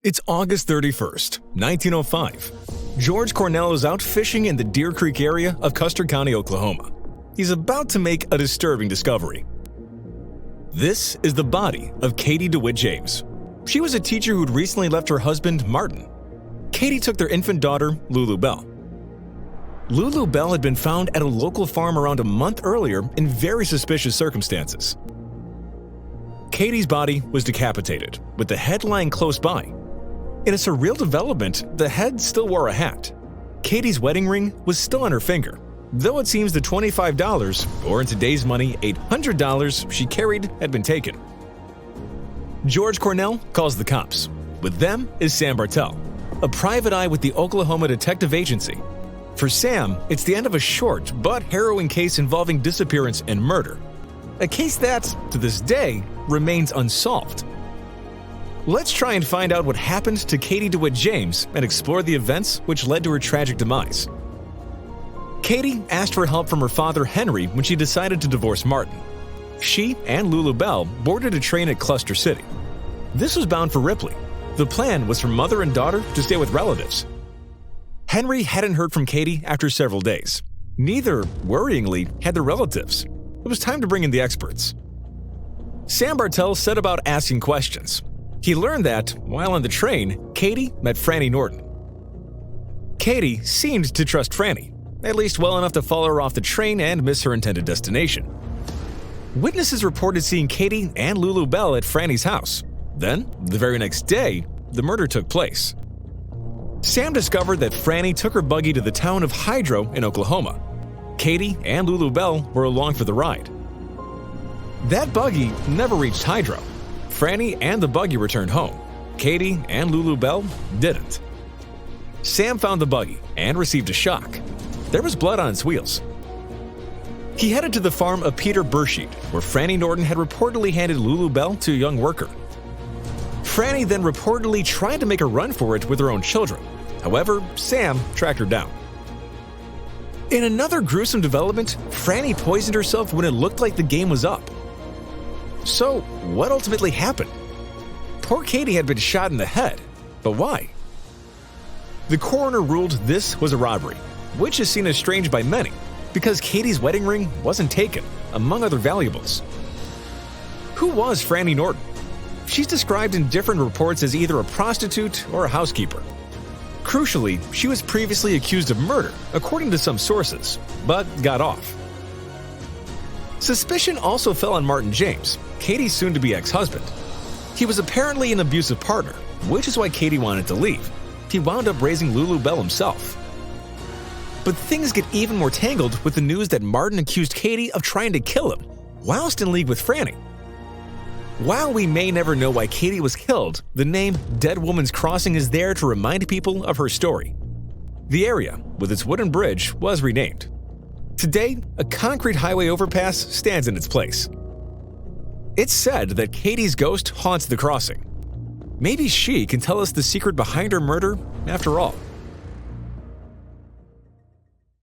It's August 31st, 1905. George Cornell is out fishing in the Deer Creek area of Custer County, Oklahoma. He's about to make a disturbing discovery. This is the body of Katie DeWitt James. She was a teacher who'd recently left her husband, Martin. Katie took their infant daughter, Lulu Bell. Lulu Bell had been found at a local farm around a month earlier in very suspicious circumstances. Katie's body was decapitated, with the head lying close by. In a surreal development, the head still wore a hat. Katie's wedding ring was still on her finger, though it seems the $25, or in today's money, $800 she carried had been taken. George Cornell calls the cops. With them is Sam Bartell, a private eye with the Oklahoma Detective Agency. For Sam, it's the end of a short but harrowing case involving disappearance and murder. A case that, to this day, remains unsolved. Let's try and find out what happened to Katie DeWitt James and explore the events which led to her tragic demise. Katie asked for help from her father Henry when she decided to divorce Martin. She and Lulu Bell boarded a train at Cluster City. This was bound for Ripley. The plan was for mother and daughter to stay with relatives. Henry hadn't heard from Katie after several days. Neither, worryingly, had their relatives. It was time to bring in the experts. Sam Bartell set about asking questions. He learned that, while on the train, Katie met Franny Norton. Katie seemed to trust Franny, at least well enough to follow her off the train and miss her intended destination. Witnesses reported seeing Katie and Lulu Bell at Franny's house. Then, the very next day, the murder took place. Sam discovered that Franny took her buggy to the town of Hydro in Oklahoma. Katie and Lulu Bell were along for the ride. That buggy never reached Hydro. Franny and the buggy returned home. Katie and Lulu Bell didn't. Sam found the buggy and received a shock. There was blood on its wheels. He headed to the farm of Peter Bursheet, where Franny Norton had reportedly handed Lulu Bell to a young worker. Franny then reportedly tried to make a run for it with her own children. However, Sam tracked her down. In another gruesome development, Franny poisoned herself when it looked like the game was up. So, what ultimately happened? Poor Katie had been shot in the head, but why? The coroner ruled this was a robbery, which is seen as strange by many, because Katie's wedding ring wasn't taken, among other valuables. Who was Franny Norton? She's described in different reports as either a prostitute or a housekeeper. Crucially, she was previously accused of murder, according to some sources, but got off. Suspicion also fell on Martin James, Katie's soon-to-be ex-husband. He was apparently an abusive partner, which is why Katie wanted to leave. He wound up raising Lulu Bell himself. But things get even more tangled with the news that Martin accused Katie of trying to kill him, whilst in league with Franny. While we may never know why Katie was killed, the name Dead Woman's Crossing is there to remind people of her story. The area, with its wooden bridge, was renamed. Today, a concrete highway overpass stands in its place. It's said that Katie's ghost haunts the crossing. Maybe she can tell us the secret behind her murder after all.